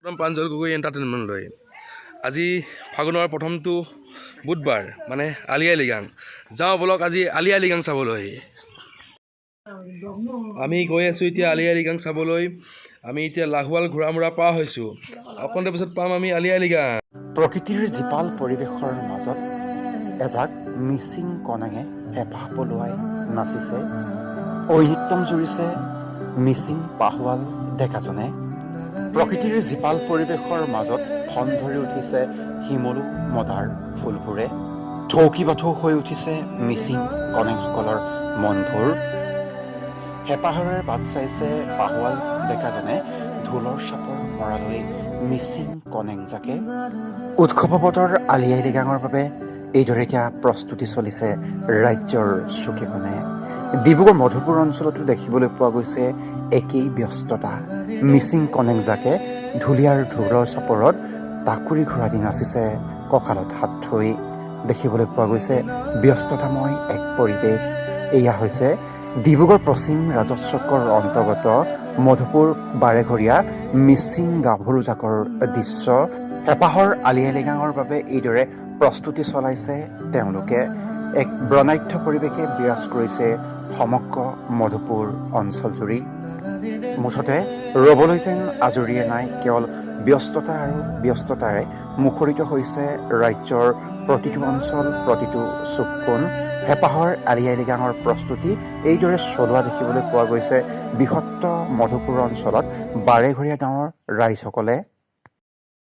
Pranjal Gogoi entertainment লৈ আজি ফাগুনৰ প্ৰথমটো বুধবাৰ মানে আলি আই লৃগাং যাওঁ বলক আজি আলি আই লৃগাং চাবলৈ আমি গৈ আছোঁ এতিয়া আলি আই লৃগাং চাবলৈ আমি এতিয়া লাহোৱাল ঘোঁৰামৰা পাৰ হৈছোঁ অকণতে পিছত পাম আমি আলি আই লৃগাং প্ৰকৃতিৰ জীপাল পৰিৱেশৰ মাজত এজাক মিচিং কণেঙে হেঁপাহ পলুৱাই নাচিছে ঐনিত্যম জুৰিছে মিচিং পাহোৱাল ডেকাজনে প্ৰকৃতিৰ জীপাল পৰিৱেশৰ মাজত ঠন ধৰি উঠিছে শিমলু মদাৰ ফুলবোৰে থৌকি বাথৌ হৈ উঠিছে মিচিং কণেংসকলৰ মনবোৰ হেঁপাহেৰে বাট চাইছে পাহোৱাল ডেকাজনে ঢোলৰ চাপৰ মৰালৈ মিচিং কণেংজাকে উৎসৱৰ আলি আই লৃগাঙৰ বাবে এইদৰেকীয়া প্ৰস্তুতি চলিছে ৰাজ্যৰ চুকে কোণে ডিব্ৰুগড় মধুপুৰ অঞ্চলতো দেখিবলৈ পোৱা গৈছে একেই ব্যস্ততা মিচিং কণেংজাকে ঢুলীয়াৰ ঢোলৰ চাপৰত টাকুৰি ঘোঁৰা দি নাচিছে কঁকালত হাত থৈ দেখিবলৈ পোৱা গৈছে ব্যস্ততাময় এক পৰিৱেশ এয়া হৈছে ডিব্ৰুগড় পশ্চিম ৰাজহ অন্তৰ্গত মধুপুৰ বাৰেঘৰীয়া মিচিং গাভৰু জাকৰ দৃশ্য হেঁপাহৰ আলি আই লৃগাঙৰ বাবে এইদৰে প্ৰস্তুতি চলাইছে তেওঁলোকে এক বৰ্ণাঢ্য পৰিৱেশে বিৰাজ কৰিছে সমগ্ৰ মধুপুৰ অঞ্চলজুৰি মুঠতে ৰ'বলৈ যেন আজৰিয়ে নাই কেৱল ব্যস্ততা আৰু ব্যস্ততাৰে মুখৰিত হৈছে ৰাজ্যৰ প্ৰতিটো অঞ্চল প্ৰতিটো চুককোণ হেঁপাহৰ আলি আই লৃগাঙৰ প্ৰস্তুতি এইদৰে চলোৱা দেখিবলৈ পোৱা গৈছে বৃহত্তৰ মধুপুৰ অঞ্চলত বাৰেঘৰীয়া গাঁৱৰ ৰাইজসকলে